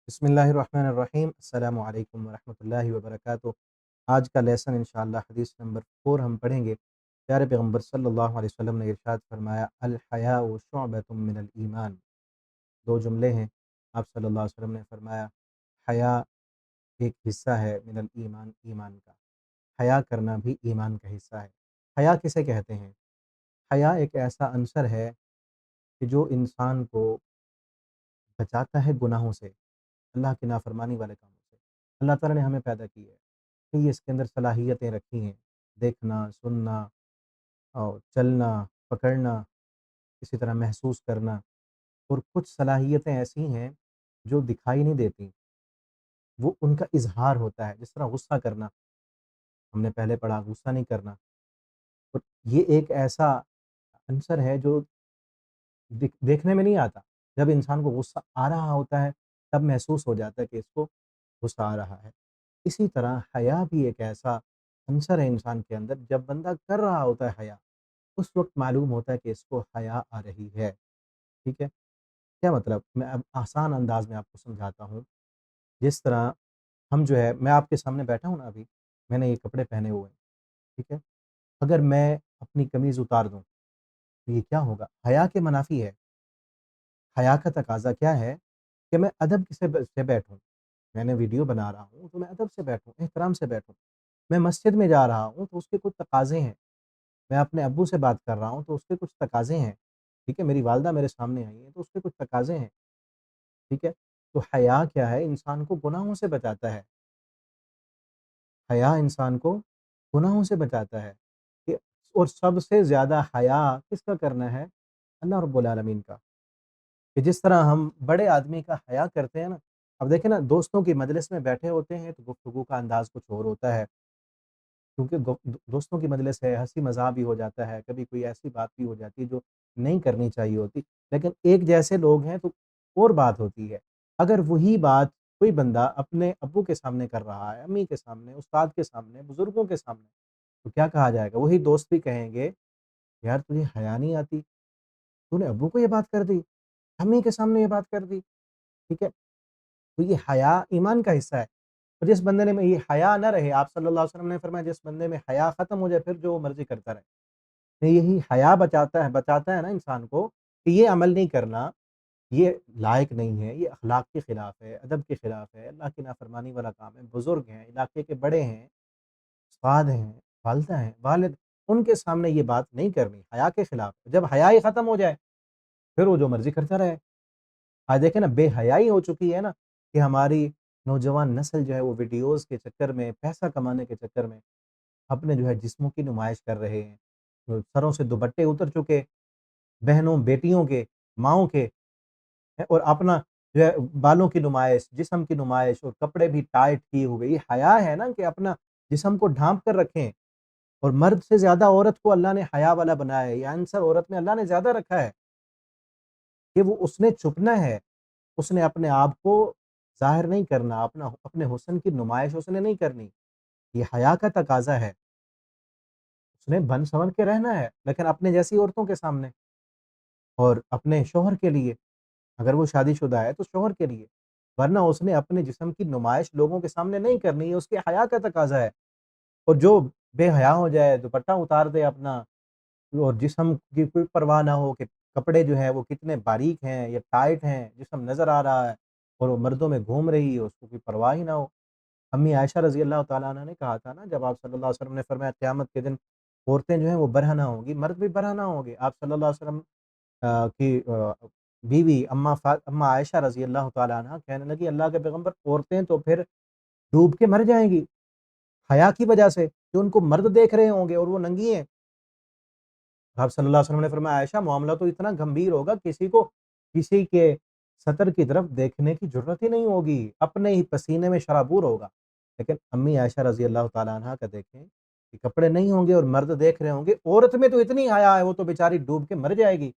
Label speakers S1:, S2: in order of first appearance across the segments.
S1: بسم اللہ الرحمن الرحیم، السلام علیکم ورحمۃ اللہ وبرکاتہ۔ آج کا لیسن انشاءاللہ حدیث نمبر 4 ہم پڑھیں گے۔ پیارے پیغمبر صلی اللہ علیہ وسلم نے ارشاد فرمایا، الحیاء شعبۃ من الایمان۔ دو جملے ہیں۔ آپ صلی اللہ علیہ وسلم نے فرمایا حیا ایک حصہ ہے من الایمان، ایمان کا۔ حیا کرنا بھی ایمان کا حصہ ہے۔ حیا کسے کہتے ہیں؟ حیا ایک ایسا عنصر ہے کہ جو انسان کو بچاتا ہے گناہوں سے، اللہ کی نافرمانی والے کاموں سے۔ اللہ تعالیٰ نے ہمیں پیدا کی ہے کہ یہ اس کے اندر صلاحیتیں رکھی ہیں، دیکھنا، سننا اور چلنا، پکڑنا، اسی طرح محسوس کرنا، اور کچھ صلاحیتیں ایسی ہیں جو دکھائی نہیں دیتی، وہ ان کا اظہار ہوتا ہے، جس طرح غصہ کرنا۔ ہم نے پہلے پڑھا غصہ نہیں کرنا، اور یہ ایک ایسا عنصر ہے جو دیکھنے میں نہیں آتا۔ جب انسان کو غصہ آ رہا ہوتا ہے تب محسوس ہو جاتا ہے کہ اس کو غصہ آ رہا ہے۔ اسی طرح حیا بھی ایک ایسا عنصر ہے انسان کے اندر، جب بندہ کر رہا ہوتا ہے حیا، اس وقت معلوم ہوتا ہے کہ اس کو حیا آ رہی ہے۔ ٹھیک ہے؟ کیا مطلب؟ میں اب آسان انداز میں آپ کو سمجھاتا ہوں۔ جس طرح ہم جو ہے، میں آپ کے سامنے بیٹھا ہوں نا ابھی، میں نے یہ کپڑے پہنے ہوئے ہیں، ٹھیک ہے؟ اگر میں اپنی قمیض اتار دوں تو یہ کیا ہوگا؟ حیا کے منافی ہے۔ حیا کا تقاضا کیا ہے کہ میں ادب سے بیٹھوں۔ میں نے ویڈیو بنا رہا ہوں تو میں ادب سے بیٹھوں، احترام سے بیٹھوں۔ میں مسجد میں جا رہا ہوں تو اس کے کچھ تقاضے ہیں۔ میں اپنے ابو سے بات کر رہا ہوں تو اس کے کچھ تقاضے ہیں، ٹھیک ہے؟ میری والدہ میرے سامنے آئی ہیں تو اس کے کچھ تقاضے ہیں، ٹھیک ہے؟ تو حیا کیا ہے؟ انسان کو گناہوں سے بچاتا ہے۔ حیا انسان کو گناہوں سے بچاتا ہے کہ، اور سب سے زیادہ حیا کس کا کرنا ہے؟ اللہ رب العالمین کا۔ کہ جس طرح ہم بڑے آدمی کا حیا کرتے ہیں نا، اب دیکھیں نا، دوستوں کی مجلس میں بیٹھے ہوتے ہیں تو گفتگو کا انداز کچھ اور ہوتا ہے، کیونکہ دوستوں کی مجلس ہے، ہنسی مذاق بھی ہو جاتا ہے، کبھی کوئی ایسی بات بھی ہو جاتی ہے جو نہیں کرنی چاہیے ہوتی، لیکن ایک جیسے لوگ ہیں تو اور بات ہوتی ہے۔ اگر وہی بات کوئی بندہ اپنے ابو کے سامنے کر رہا ہے، امی کے سامنے، استاد کے سامنے، بزرگوں کے سامنے، تو کیا کہا جائے گا؟ وہی دوست بھی کہیں گے، یار تجھے حیا نہیں آتی، تو نے ابو کو یہ بات کر دی، امی کے سامنے یہ بات کر دی، ٹھیک ہے؟ تو یہ حیا ایمان کا حصہ ہے۔ اور جس بندے میں یہ حیا نہ رہے، آپ صلی اللہ علیہ وسلم نے فرمایا جس بندے میں حیا ختم ہو جائے پھر جو وہ مرضی کرتا رہے۔ تو یہی حیا بچاتا ہے نا انسان کو، کہ یہ عمل نہیں کرنا، یہ لائق نہیں ہے، یہ اخلاق کے خلاف ہے، ادب کے خلاف ہے، اللہ کی نافرمانی والا کام ہے۔ بزرگ ہیں، علاقے کے بڑے ہیں، استاد ہیں، والدہ ہیں، والد، ان کے سامنے یہ بات نہیں کرنی، حیا کے خلاف ہے۔ جب حیا ہی ختم ہو جائے پھر وہ جو مرضی کرتا رہے۔ آج دیکھیں نا، بے حیائی ہو چکی ہے نا، کہ ہماری نوجوان نسل جو ہے وہ ویڈیوز کے چکر میں، پیسہ کمانے کے چکر میں اپنے جو ہے جسموں کی نمائش کر رہے ہیں، سروں سے دوپٹے اتر چکے، بہنوں بیٹیوں کے، ماؤں کے، اور اپنا جو ہے بالوں کی نمائش، جسم کی نمائش، اور کپڑے بھی ٹائٹ کیے ہوئے۔ یہ حیا ہے نا کہ اپنا جسم کو ڈھانپ کر رکھیں، اور مرد سے زیادہ عورت کو اللہ نے حیا والا بنایا ہے، یہ عنصر عورت میں اللہ نے زیادہ رکھا ہے کہ وہ اس نے چھپنا ہے، اس نے اپنے آپ کو ظاہر نہیں کرنا، اپنے حسن کی نمائش اس نے نہیں کرنی۔ یہ حیا کا تقاضا ہے، اس نے بن سنور کے رہنا ہے، لیکن اپنے جیسی عورتوں کے سامنے، اور اپنے شوہر کے لیے، اگر وہ شادی شدہ ہے تو شوہر کے لیے، ورنہ اس نے اپنے جسم کی نمائش لوگوں کے سامنے نہیں کرنی، یہ اس کے حیا کا تقاضا ہے۔ اور جو بے حیا ہو جائے، دوپٹہ اتار دے اپنا، اور جسم کی کوئی پرواہ نہ ہو کہ کپڑے جو ہیں وہ کتنے باریک ہیں یا ٹائٹ ہیں، جسم نظر آ رہا ہے، اور وہ مردوں میں گھوم رہی ہے، اس کو کوئی پرواہ ہی نہ ہو۔ امی عائشہ رضی اللہ تعالیٰ عنہ نے کہا تھا نا، جب آپ صلی اللہ علیہ وسلم نے فرمایا قیامت کے دن عورتیں جو ہیں وہ برہنہ ہوں گی، مرد بھی برہنہ ہوں گے، آپ صلی اللہ علیہ وسلم کی بیوی اما عائشہ رضی اللہ تعالیٰ عنہ کہنے لگی، اللہ کے پیغمبر، عورتیں تو پھر ڈوب کے مر جائیں گی حیا کی وجہ سے، کہ ان کو مرد دیکھ رہے ہوں گے اور وہ ننگی ہیں۔ آپ صلی اللہ علیہ وسلم نے فرمایا، عائشہ معاملہ تو اتنا گمبھیر ہوگا، کسی کو کسی کے سطر کی طرف دیکھنے کی ضرورت ہی نہیں ہوگی، اپنے ہی پسینے میں شرابور ہوگا۔ لیکن امی عائشہ رضی اللہ تعالیٰ عنہ کا دیکھیں کہ کپڑے نہیں ہوں گے اور مرد دیکھ رہے ہوں گے، عورت میں تو اتنی حیا ہے وہ تو بیچاری ڈوب کے مر جائے گی۔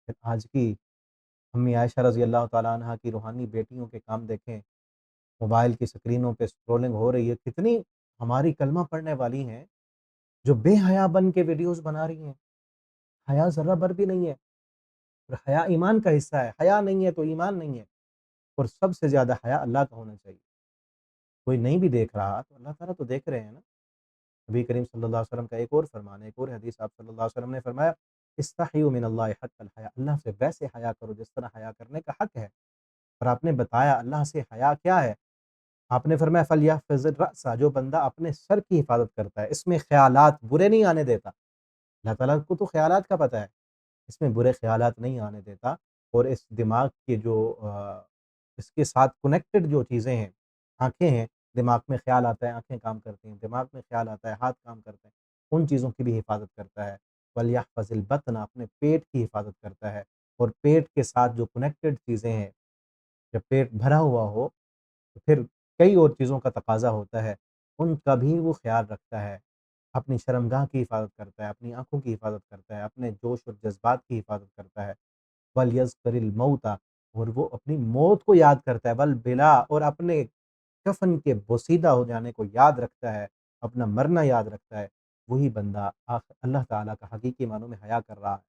S1: پھر آج کی امی عائشہ رضی اللہ تعالیٰ عنہ کی روحانی بیٹیوں کے کام دیکھیں، موبائل کی سکرینوں پہ اسکرولنگ ہو رہی ہے، کتنی ہماری کلمہ پڑھنے والی ہیں جو بے حیا بن کے ویڈیوز بنا رہی ہیں۔ حیا ذرہ بھر بھی نہیں ہے، اور حیا ایمان کا حصہ ہے، حیا نہیں ہے تو ایمان نہیں ہے۔ اور سب سے زیادہ حیا اللہ کا ہونا چاہیے۔ کوئی نہیں بھی دیکھ رہا تو اللہ تعالیٰ تو دیکھ رہے ہیں نا۔ نبی کریم صلی اللہ علیہ وسلم کا ایک اور فرمان ہے، ایک اور حدیث آپ صلی اللہ علیہ وسلم نے فرمایا، استحیوا من اللہ حق الحیا، اللہ سے ویسے حیا کرو جس طرح حیا کرنے کا حق ہے۔ اور آپ نے بتایا اللہ سے حیا کیا ہے، آپ نے فرمایا فلیحفظ الرأس، جو بندہ اپنے سر کی حفاظت کرتا ہے، اس میں خیالات برے نہیں آنے دیتا۔ اللہ تعالیٰ کو تو خیالات کا پتہ ہے، اس میں برے خیالات نہیں آنے دیتا۔ اور اس دماغ کے جو اس کے ساتھ کنیکٹڈ جو چیزیں ہیں، آنکھیں ہیں، دماغ میں خیال آتا ہے آنکھیں کام کرتی ہیں، دماغ میں خیال آتا ہے ہاتھ کام کرتے ہیں، ان چیزوں کی بھی حفاظت کرتا ہے۔ وَلْيَحْفَظِ الْبَطْنَ، اپنے پیٹ کی حفاظت کرتا ہے، اور پیٹ کے ساتھ جو کنیکٹڈ چیزیں ہیں، جب پیٹ بھرا ہوا ہو تو پھر کئی اور چیزوں کا تقاضا ہوتا ہے، ان کا بھی وہ خیال رکھتا ہے۔ اپنی شرمگاہ کی حفاظت کرتا ہے، اپنی آنکھوں کی حفاظت کرتا ہے، اپنے جوش اور جذبات کی حفاظت کرتا ہے۔ وَلْيَذْكُرِ الْمَوْتَ، اور وہ اپنی موت کو یاد کرتا ہے، وَالْبِلَا، اور اپنے کفن کے بوسیدہ ہو جانے کو یاد رکھتا ہے، اپنا مرنا یاد رکھتا ہے۔ وہی بندہ اللہ تعالیٰ کا حقیقی معنوں میں حیا کر رہا ہے،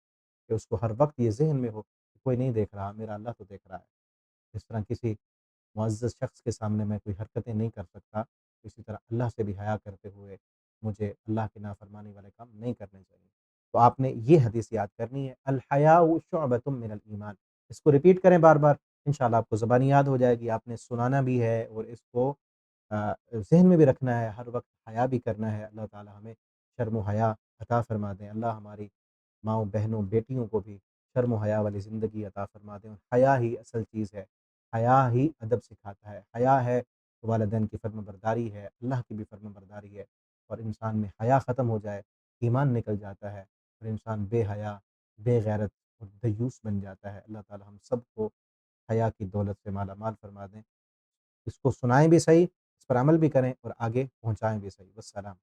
S1: کہ اس کو ہر وقت یہ ذہن میں ہو کہ کوئی نہیں دیکھ رہا، میرا اللہ تو دیکھ رہا ہے۔ اس طرح کسی معزز شخص کے سامنے میں کوئی حرکتیں نہیں کر سکتا، اسی طرح اللہ سے بھی حیا کرتے ہوئے مجھے اللہ کی نافرمانی والے کام نہیں کرنے چاہیے۔ تو آپ نے یہ حدیث یاد کرنی ہے، الحیاء شعبۃ من الایمان، اس کو ریپیٹ کریں بار بار، انشاءاللہ آپ کو زبانی یاد ہو جائے گی۔ آپ نے سنانا بھی ہے اور اس کو ذہن میں بھی رکھنا ہے، ہر وقت حیا بھی کرنا ہے۔ اللہ تعالیٰ ہمیں شرم و حیا عطا فرما دیں، اللہ ہماری ماؤں بہنوں بیٹیوں کو بھی شرم و حیا والی زندگی عطا فرما دیں۔ حیا ہی اصل چیز ہے، حیا ہی ادب سکھاتا ہے، حیا ہے والدین کی فرما برداری ہے، اللہ کی بھی فرما برداری ہے۔ اور انسان میں حیا ختم ہو جائے، ایمان نکل جاتا ہے، اور انسان بے حیا، بے غیرت اور دیوس بن جاتا ہے۔ اللہ تعالیٰ ہم سب کو حیا کی دولت سے مالا مال فرما دیں۔ اس کو سنائیں بھی صحیح، اس پر عمل بھی کریں اور آگے پہنچائیں بھی صحیح۔ والسلام۔